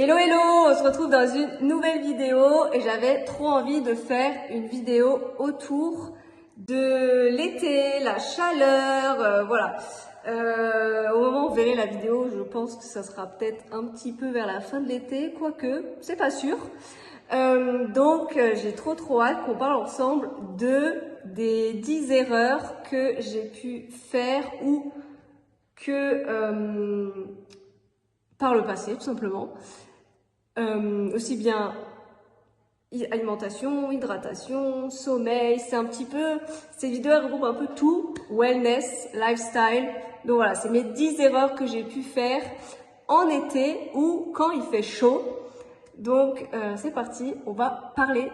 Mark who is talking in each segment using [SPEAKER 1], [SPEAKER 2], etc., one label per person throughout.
[SPEAKER 1] Hello hello, on se retrouve dans une nouvelle vidéo et j'avais trop envie de faire une vidéo autour de l'été, la chaleur, voilà. Au moment où vous verrez la vidéo, je pense que ça sera peut-être un petit peu vers la fin de l'été, quoique, c'est pas sûr. Donc j'ai trop hâte qu'on parle ensemble des 10 erreurs que j'ai pu faire ou que par le passé tout simplement. Aussi bien alimentation, hydratation, sommeil, c'est un petit peu, ces vidéos elles regroupent un peu tout, wellness, lifestyle. Donc voilà, c'est mes 10 erreurs que j'ai pu faire en été ou quand il fait chaud. Donc c'est parti, on va parler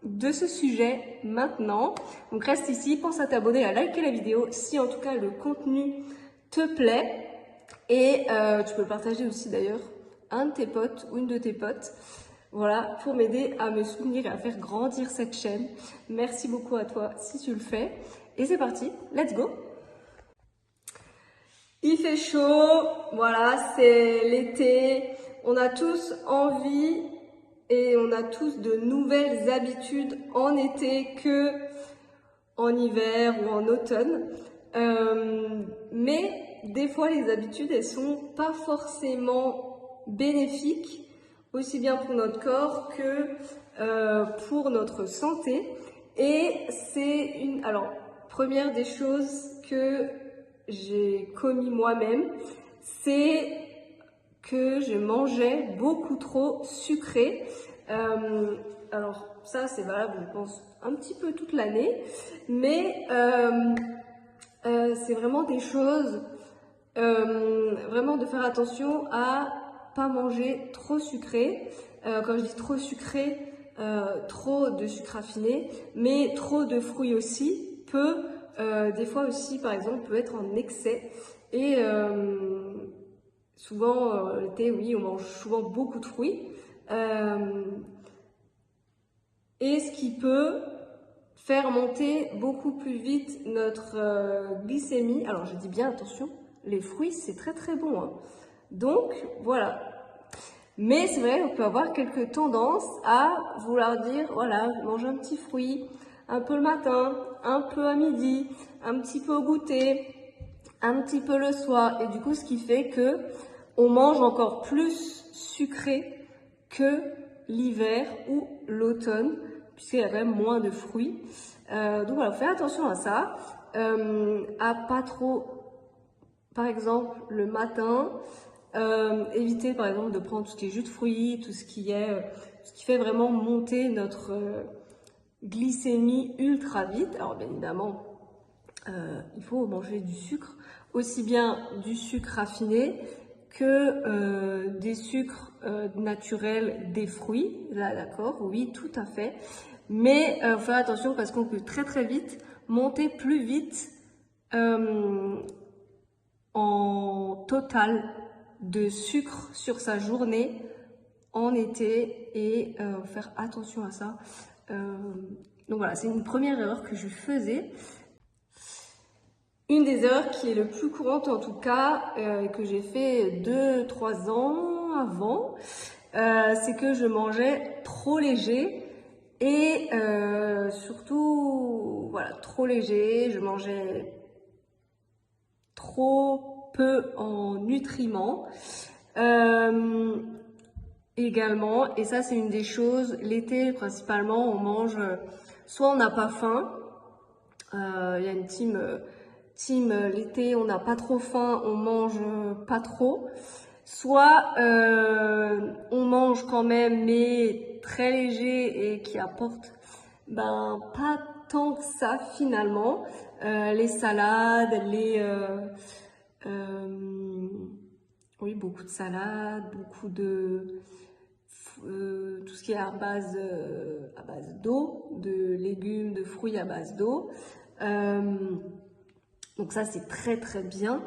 [SPEAKER 1] de ce sujet maintenant. Donc reste ici, pense à t'abonner, à liker la vidéo si en tout cas le contenu te plaît. Et tu peux le partager aussi d'ailleurs à un de tes potes ou une de tes potes. Voilà, pour m'aider à me soutenir et à faire grandir cette chaîne. Merci beaucoup à toi si tu le fais. Et c'est parti, let's go! Il fait chaud, voilà, c'est l'été. On a tous envie et on a tous de nouvelles habitudes en été que en hiver ou en automne. Mais des fois, les habitudes, elles sont pas forcément bénéfiques, aussi bien pour notre corps que pour notre santé. Et c'est alors, première des choses que j'ai commis moi-même, c'est que je mangeais beaucoup trop sucré. Alors ça, c'est valable, je pense, un petit peu toute l'année, mais c'est vraiment des choses, vraiment de faire attention à pas manger trop sucré. Quand je dis trop sucré, trop de sucre raffiné, mais trop de fruits aussi peut, des fois aussi, par exemple, peut être en excès. Et souvent, l'été, oui, on mange souvent beaucoup de fruits. Et ce qui peut faire monter beaucoup plus vite notre glycémie. Alors je dis bien attention, les fruits c'est très bon, hein. Donc voilà. Mais c'est vrai, on peut avoir quelques tendances à vouloir dire, voilà, je mange un petit fruit, un peu le matin, un peu à midi, un petit peu au goûter, un petit peu le soir. Et du coup, ce qui fait que on mange encore plus sucré que l'hiver ou l'automne, puisqu'il y a quand même moins de fruits. Donc voilà, faites attention à ça, à pas trop, par exemple, le matin, éviter par exemple de prendre tout ce qui est jus de fruits, tout ce qui fait vraiment monter notre glycémie ultra vite. Alors bien évidemment, il faut manger du sucre, aussi bien du sucre raffiné que des sucres naturels des fruits. Là, d'accord, oui, tout à fait. Mais faire attention parce qu'on peut très vite monter plus vite en total de sucre sur sa journée en été et faire attention à ça. Donc voilà, c'est une première erreur que je faisais. Une des erreurs qui est le plus courante en tout cas, que j'ai fait 2-3 ans avant, c'est que je mangeais trop léger et surtout, voilà, trop léger, je mangeais trop peu en nutriments. Également, et ça c'est une des choses, l'été principalement, on mange, soit on n'a pas faim, il y a une team l'été, on n'a pas trop faim, on mange pas trop. Soit on mange quand même, mais très léger et qui apporte pas tant que ça finalement. Les salades, oui, beaucoup de salades, beaucoup de tout ce qui est à base d'eau, de légumes, de fruits à base d'eau. Donc ça c'est très bien,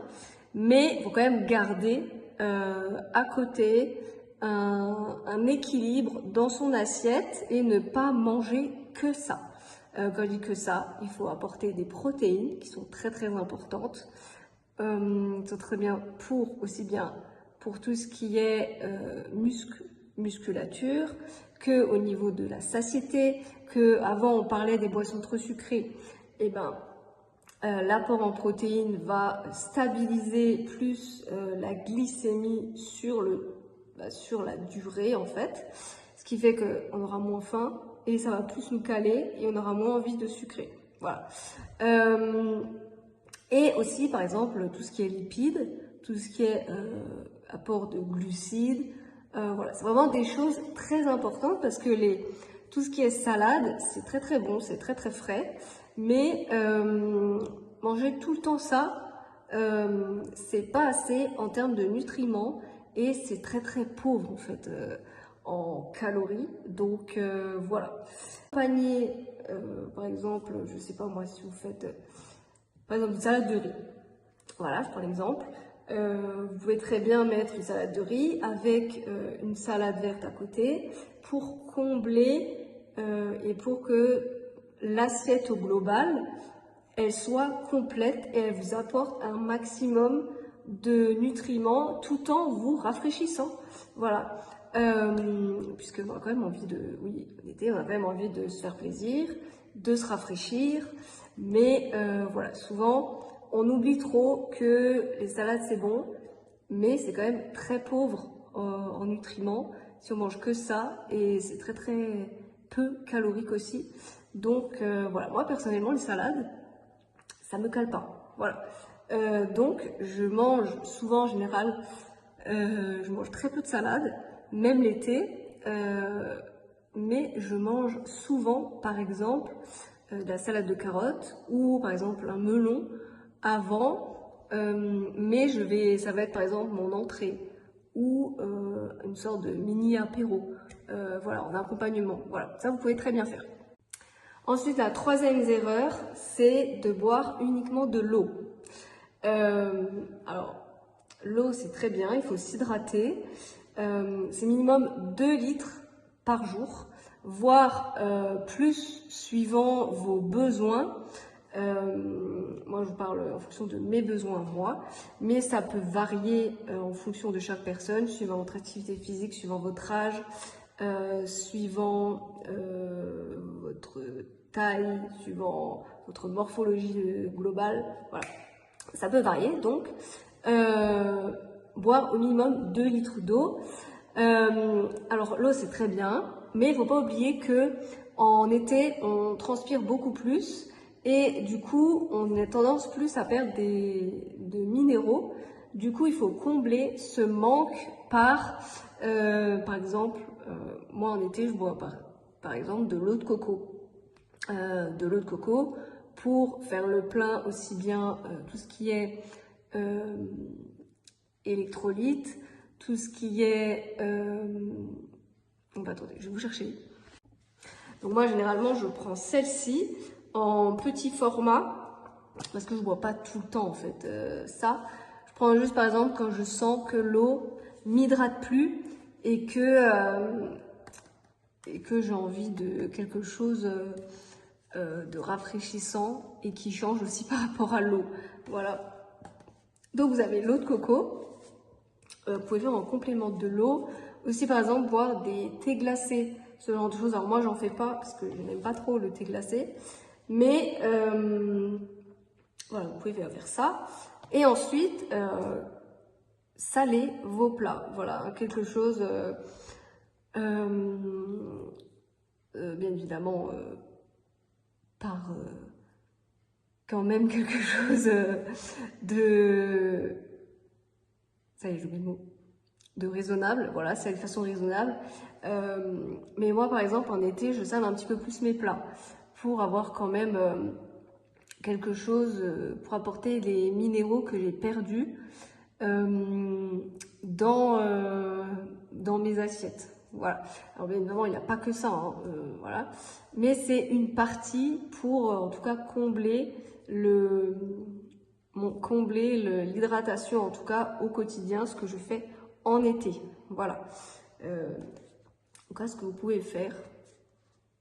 [SPEAKER 1] mais il faut quand même garder à côté un équilibre dans son assiette et ne pas manger que ça. Quand je dis que ça, il faut apporter des protéines qui sont très importantes. Sont très bien aussi bien pour tout ce qui est muscles musculature, que au niveau de la satiété, que avant on parlait des boissons trop sucrées, et ben l'apport en protéines va stabiliser plus la glycémie sur la durée en fait, ce qui fait qu'on aura moins faim et ça va plus nous caler et on aura moins envie de sucrer. Voilà. Et aussi par exemple tout ce qui est lipides, tout ce qui est apport de glucides, voilà, c'est vraiment des choses très importantes parce que tout ce qui est salade, c'est très très bon, c'est très très frais, mais manger tout le temps ça, c'est pas assez en termes de nutriments et c'est très très pauvre en fait en calories. Donc voilà. Accompagner, par exemple, je sais pas moi si vous faites par exemple une salade de riz. Voilà, je prends l'exemple. Vous pouvez très bien mettre une salade de riz avec une salade verte à côté pour combler et pour que l'assiette au global, elle soit complète et elle vous apporte un maximum de nutriments tout en vous rafraîchissant. Voilà. Puisque on a quand même envie l'été, on a quand même envie de se faire plaisir, de se rafraîchir, mais voilà, souvent, on oublie trop que les salades c'est bon, mais c'est quand même très pauvre en nutriments si on mange que ça et c'est très très peu calorique aussi. Donc voilà, moi personnellement les salades, ça me cale pas. Voilà. Donc je mange souvent en général, je mange très peu de salade, même l'été, mais je mange souvent par exemple de la salade de carottes ou par exemple un melon avant, mais ça va être par exemple mon entrée ou une sorte de mini apéro, voilà, en accompagnement. Voilà, ça vous pouvez très bien faire. Ensuite, la troisième erreur, c'est de boire uniquement de l'eau. Alors, l'eau c'est très bien, il faut s'hydrater. C'est minimum 2 litres par jour, voire plus suivant vos besoins. Moi je vous parle en fonction de mes besoins moi, mais ça peut varier en fonction de chaque personne, suivant votre activité physique, suivant votre âge, suivant votre taille, suivant votre morphologie globale, voilà. Ça peut varier, donc boire au minimum 2 litres d'eau. Alors l'eau c'est très bien, mais il ne faut pas oublier que en été on transpire beaucoup plus et du coup on a tendance plus à perdre de minéraux. Du coup il faut combler ce manque par exemple, moi en été je bois par exemple de l'eau de coco. Pour faire le plein aussi bien tout ce qui est électrolytes, tout ce qui est... attendez, je vais vous chercher. Donc moi généralement je prends celle-ci en petit format parce que je ne bois pas tout le temps en fait ça. Je prends juste par exemple quand je sens que l'eau m'hydrate plus et que j'ai envie de quelque chose de rafraîchissant et qui change aussi par rapport à l'eau. Voilà. Donc vous avez l'eau de coco. Vous pouvez faire en complément de l'eau. Aussi par exemple boire des thés glacés, ce genre de choses. Alors moi j'en fais pas parce que je n'aime pas trop le thé glacé. Mais voilà, vous pouvez faire ça. Et ensuite, saler vos plats. Voilà, quelque chose, bien évidemment, par quand même quelque chose de... Ça y est, j'oublie le mot. De raisonnable, voilà, c'est de façon raisonnable. Mais moi, par exemple, en été, je sale un petit peu plus mes plats pour avoir quand même quelque chose, pour apporter les minéraux que j'ai perdus dans mes assiettes. Voilà. Alors bien évidemment, il n'y a pas que ça, hein, voilà. Mais c'est une partie pour, en tout cas, combler l'hydratation, en tout cas au quotidien, ce que je fais en été. Voilà. En tout cas, ce que vous pouvez faire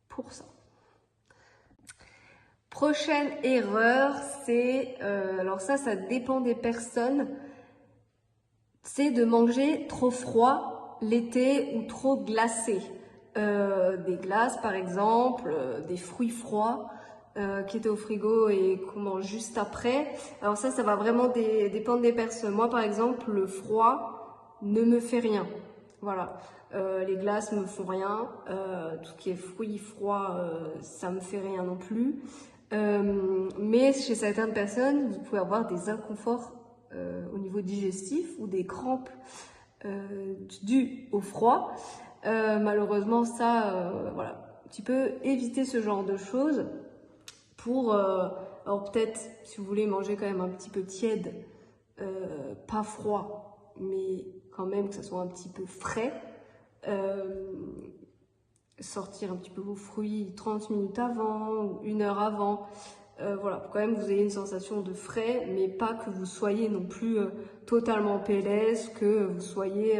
[SPEAKER 1] pour ça. Prochaine erreur, c'est, alors ça dépend des personnes, c'est de manger trop froid l'été ou trop glacé. Des glaces par exemple, des fruits froids qui étaient au frigo et qu'on mange juste après. Alors ça va vraiment dépendre des personnes. Moi par exemple, le froid ne me fait rien. Voilà, les glaces me font rien, tout ce qui est fruits froids, ça me fait rien non plus. Mais chez certaines personnes, vous pouvez avoir des inconforts au niveau digestif ou des crampes dues au froid. Malheureusement, ça, voilà, tu peux éviter ce genre de choses pour, alors peut-être, si vous voulez manger quand même un petit peu tiède, pas froid, mais quand même que ça soit un petit peu frais, sortir un petit peu vos fruits 30 minutes avant ou 1 heure avant. Voilà, pour quand même vous ayez une sensation de frais, mais pas que vous soyez non plus totalement PLS, que vous soyez,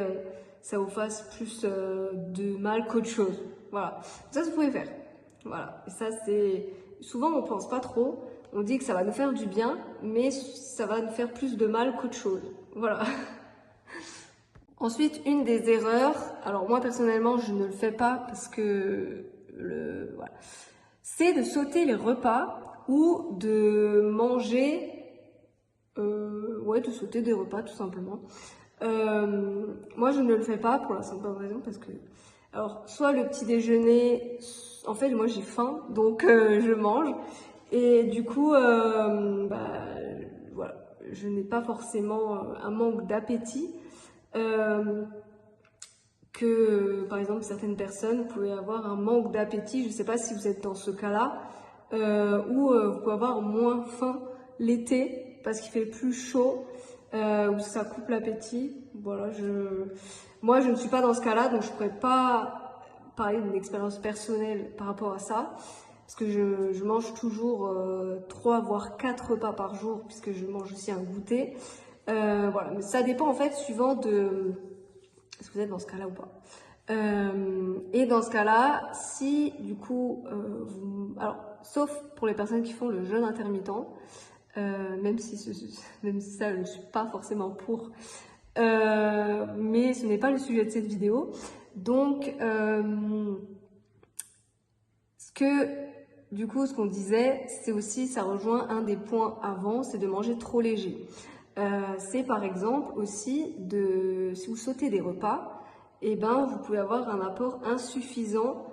[SPEAKER 1] ça vous fasse plus de mal qu'autre chose. Voilà, ça vous pouvez faire. Voilà, et ça c'est, souvent on pense pas trop, on dit que ça va nous faire du bien, mais ça va nous faire plus de mal qu'autre chose. Voilà. Ensuite, une des erreurs, alors moi personnellement je ne le fais pas parce que voilà, c'est de sauter les repas ou de manger, ouais, de sauter des repas tout simplement. Moi je ne le fais pas pour la simple raison parce que, alors soit le petit déjeuner, en fait moi j'ai faim donc je mange et du coup voilà, je n'ai pas forcément un manque d'appétit. Que par exemple certaines personnes pouvaient avoir un manque d'appétit, je ne sais pas si vous êtes dans ce cas-là, ou vous pouvez avoir moins faim l'été parce qu'il fait plus chaud, ou ça coupe l'appétit. Voilà, moi je ne suis pas dans ce cas-là, donc je ne pourrais pas parler d'une expérience personnelle par rapport à ça, parce que je mange toujours 3 voire 4 repas par jour, puisque je mange aussi un goûter. Voilà, mais ça dépend en fait suivant de est-ce que vous êtes dans ce cas-là ou pas. Et dans ce cas-là, si du coup, alors sauf pour les personnes qui font le jeûne intermittent, même si ça je ne suis pas forcément pour, mais ce n'est pas le sujet de cette vidéo. Donc, ce qu'on disait, c'est aussi, ça rejoint un des points avant, c'est de manger trop léger. C'est par exemple aussi si vous sautez des repas, eh ben, vous pouvez avoir un apport insuffisant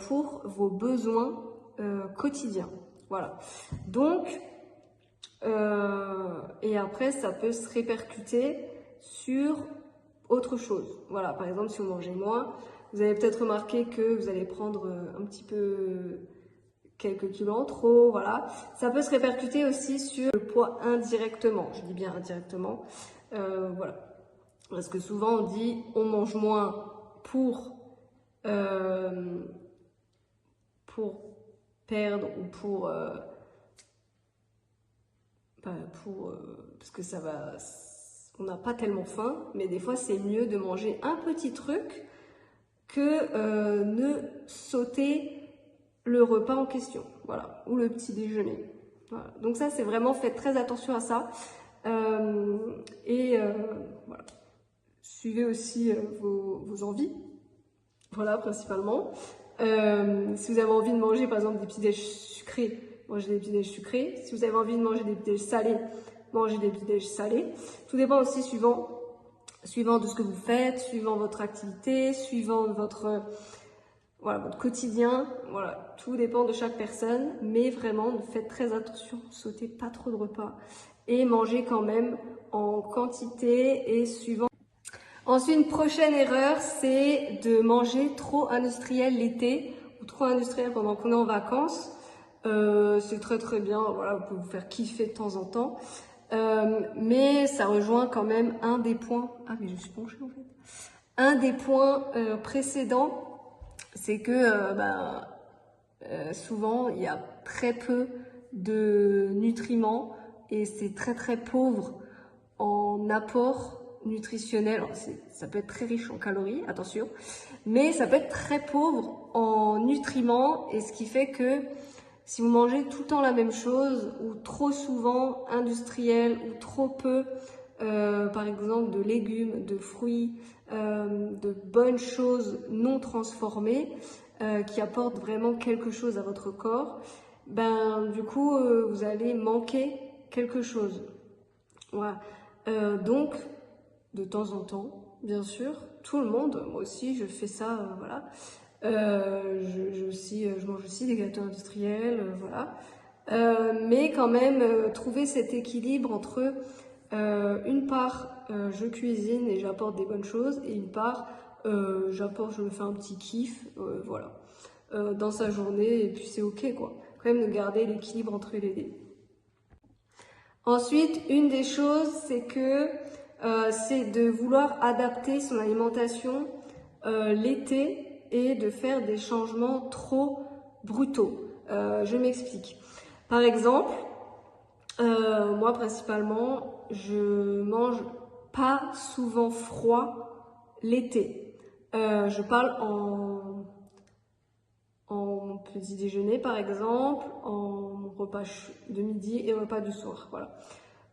[SPEAKER 1] pour vos besoins quotidiens. Voilà. Donc, et après, ça peut se répercuter sur autre chose. Voilà, par exemple, si vous mangez moins, vous avez peut-être remarqué que vous allez prendre un petit peu quelques kilos en trop, voilà. Ça peut se répercuter aussi sur le poids indirectement, je dis bien indirectement, voilà. Parce que souvent on dit on mange moins pour perdre ou parce que ça va, on n'a pas tellement faim, mais des fois c'est mieux de manger un petit truc que ne sauter le repas en question, voilà, ou le petit déjeuner. Voilà. Donc ça, c'est vraiment, faites très attention à ça. Voilà. Suivez aussi vos envies, voilà, principalement. Si vous avez envie de manger, par exemple, des petits déj sucrés, mangez des petits déj sucrés. Si vous avez envie de manger des petits déj salés, mangez des petits déj salés. Tout dépend aussi suivant de ce que vous faites, suivant votre activité, suivant votre quotidien, voilà, tout dépend de chaque personne, mais vraiment, faites très attention, sautez pas trop de repas et mangez quand même en quantité et suivant. Ensuite, une prochaine erreur, c'est de manger trop industriel l'été ou trop industriel pendant qu'on est en vacances. C'est très très bien, voilà, vous pouvez vous faire kiffer de temps en temps, mais ça rejoint quand même un des points. Ah, mais je suis penchée en fait. Un des points précédents. C'est que souvent il y a très peu de nutriments et c'est très très pauvre en apport nutritionnel. Alors, ça peut être très riche en calories, attention, mais ça peut être très pauvre en nutriments, et ce qui fait que si vous mangez tout le temps la même chose ou trop souvent industriel ou trop peu par exemple de légumes, de fruits, de bonnes choses non transformées qui apportent vraiment quelque chose à votre corps, ben du coup vous allez manquer quelque chose. Voilà. Donc de temps en temps, bien sûr, tout le monde, moi aussi je fais ça, voilà. Je mange aussi des gâteaux industriels, voilà. Mais quand même, trouver cet équilibre entre une part, je cuisine et j'apporte des bonnes choses, et une part, je me fais un petit kiff, voilà, dans sa journée, et puis c'est ok, quoi. Quand même de garder l'équilibre entre les deux. Ensuite, une des choses, c'est de vouloir adapter son alimentation l'été et de faire des changements trop brutaux. Je m'explique. Par exemple, moi principalement, je mange pas souvent froid l'été. Je parle en petit déjeuner par exemple, en repas de midi et repas du soir. Voilà.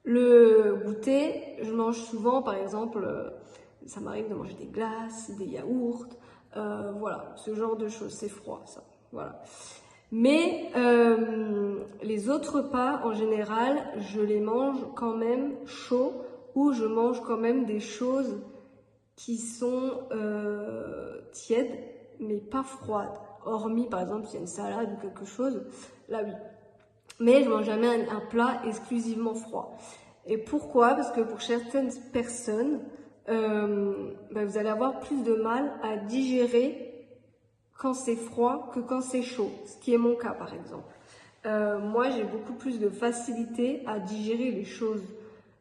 [SPEAKER 1] Le goûter, je mange souvent par exemple, ça m'arrive de manger des glaces, des yaourts, voilà, ce genre de choses, c'est froid ça. Voilà. Mais les autres repas, en général, je les mange quand même chauds, ou je mange quand même des choses qui sont tièdes, mais pas froides. Hormis, par exemple, s'il y a une salade ou quelque chose, là oui. Mais je mange jamais un plat exclusivement froid. Et pourquoi? Parce que pour certaines personnes, vous allez avoir plus de mal à digérer quand c'est froid que quand c'est chaud, ce qui est mon cas par exemple. Moi j'ai beaucoup plus de facilité à digérer les choses,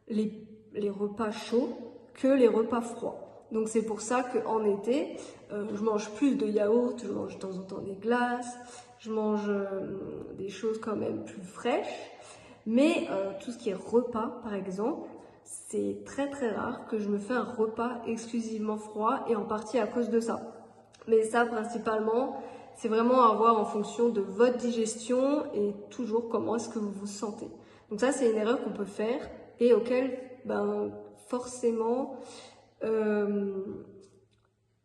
[SPEAKER 1] les repas chauds que les repas froids. Donc c'est pour ça qu'en été, je mange plus de yaourt, je mange de temps en temps des glaces, je mange des choses quand même plus fraîches. Mais tout ce qui est repas par exemple, c'est très très rare que je me fais un repas exclusivement froid, et en partie à cause de ça. Mais ça, principalement, c'est vraiment à voir en fonction de votre digestion et toujours comment est-ce que vous vous sentez. Donc ça, c'est une erreur qu'on peut faire et auquel, forcément,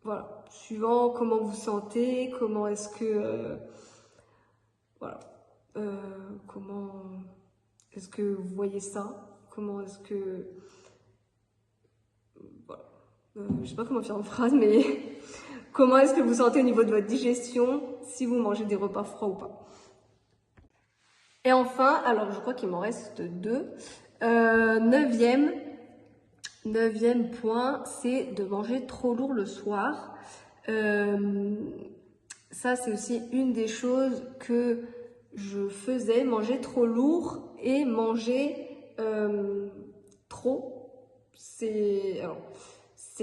[SPEAKER 1] voilà, suivant comment vous sentez, comment est-ce que, voilà, comment est-ce que vous voyez ça, comment est-ce que, voilà, je sais pas comment faire en phrase, mais comment est-ce que vous sentez au niveau de votre digestion, si vous mangez des repas froids ou pas. Et enfin, alors je crois qu'il m'en reste deux. Neuvième point, c'est de manger trop lourd le soir. Ça, c'est aussi une des choses que je faisais, manger trop lourd et manger trop. C'est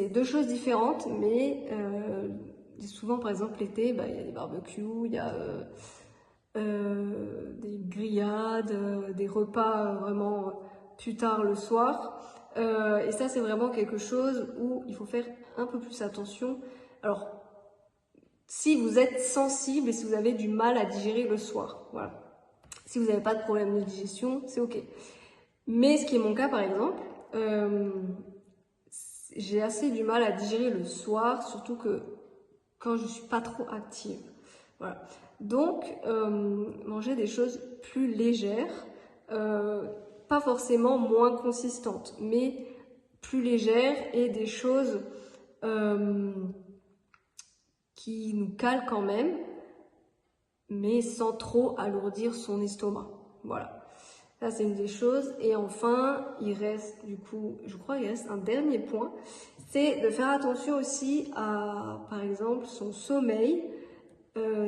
[SPEAKER 1] deux choses différentes, mais souvent, par exemple, l'été, il y a des barbecues, il y a des grillades, des repas vraiment plus tard le soir. Et ça, c'est vraiment quelque chose où il faut faire un peu plus attention. Alors, si vous êtes sensible et si vous avez du mal à digérer le soir, voilà. Si vous n'avez pas de problème de digestion, c'est ok. Mais ce qui est mon cas, par exemple, j'ai assez du mal à digérer le soir, surtout que quand je suis pas trop active. Voilà. Donc, manger des choses plus légères, pas forcément moins consistantes, mais plus légères, et des choses qui nous calent quand même, mais sans trop alourdir son estomac. Voilà. Ça, c'est une des choses. Et enfin, il reste, du coup, je crois qu'il reste un dernier point, c'est de faire attention aussi à, par exemple, son sommeil.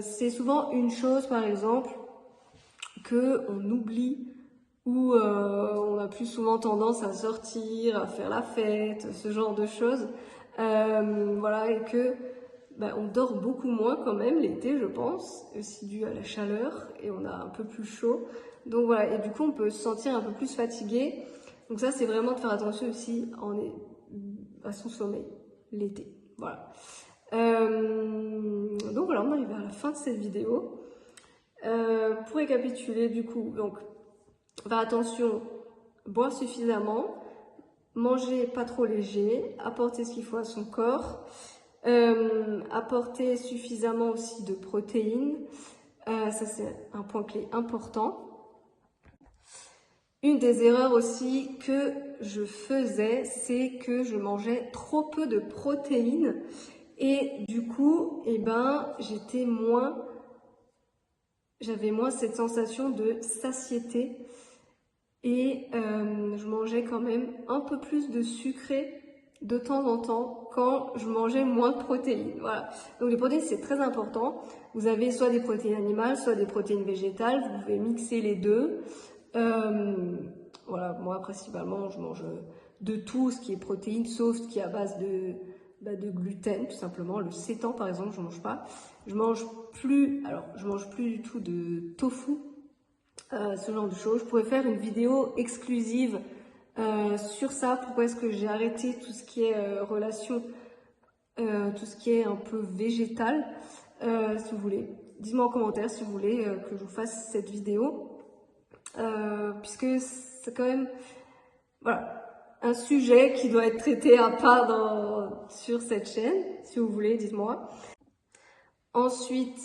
[SPEAKER 1] C'est souvent une chose, par exemple, qu'on oublie, ou on a plus souvent tendance à sortir, à faire la fête, ce genre de choses. Voilà, et que on dort beaucoup moins quand même l'été, je pense, aussi dû à la chaleur, et on a un peu plus chaud. Donc voilà, et du coup on peut se sentir un peu plus fatigué. Donc ça, c'est vraiment de faire attention aussi à son sommeil l'été. Voilà. Donc voilà, on arrive à la fin de cette vidéo. Pour récapituler, du coup, donc faire attention, boire suffisamment, manger pas trop léger, apporter ce qu'il faut à son corps, apporter suffisamment aussi de protéines. Ça, c'est un point clé important. Une des erreurs aussi que je faisais, c'est que je mangeais trop peu de protéines et du coup, j'avais moins cette sensation de satiété et je mangeais quand même un peu plus de sucré de temps en temps quand je mangeais moins de protéines. Voilà. Donc les protéines, c'est très important. Vous avez soit des protéines animales, soit des protéines végétales. Vous pouvez mixer les deux. Voilà, moi principalement, je mange de tout ce qui est protéines, sauf ce qui est à base de gluten, tout simplement. Le sétan, par exemple, je mange pas. Je mange plus du tout de tofu, ce genre de choses. Je pourrais faire une vidéo exclusive sur ça. Pourquoi est-ce que j'ai arrêté tout ce qui est relation, tout ce qui est un peu végétal, si vous voulez. Dites-moi en commentaire si vous voulez que je vous fasse cette vidéo. Puisque c'est quand même un sujet qui doit être traité à part sur cette chaîne, si vous voulez, dites-moi. Ensuite,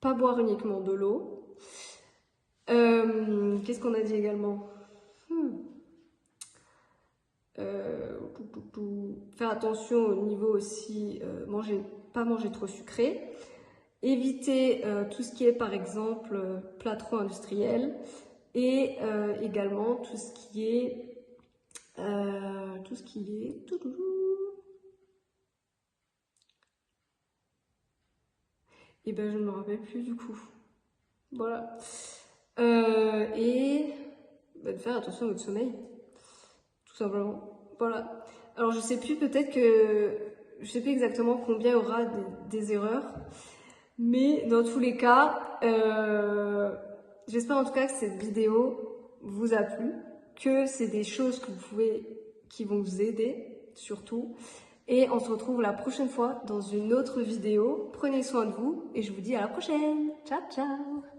[SPEAKER 1] pas boire uniquement de l'eau. Qu'est-ce qu'on a dit également? Faire attention au niveau aussi, pas manger trop sucré. Éviter tout ce qui est par exemple plat trop industriel et également tout ce qui est et ben je ne me rappelle plus du coup. Voilà. Et de faire attention à votre sommeil, tout simplement. Voilà. Alors je sais plus, je sais plus exactement combien il y aura des erreurs. Mais dans tous les cas, j'espère en tout cas que cette vidéo vous a plu, que c'est des choses qui vont vous aider, surtout. Et on se retrouve la prochaine fois dans une autre vidéo. Prenez soin de vous et je vous dis à la prochaine. Ciao, ciao!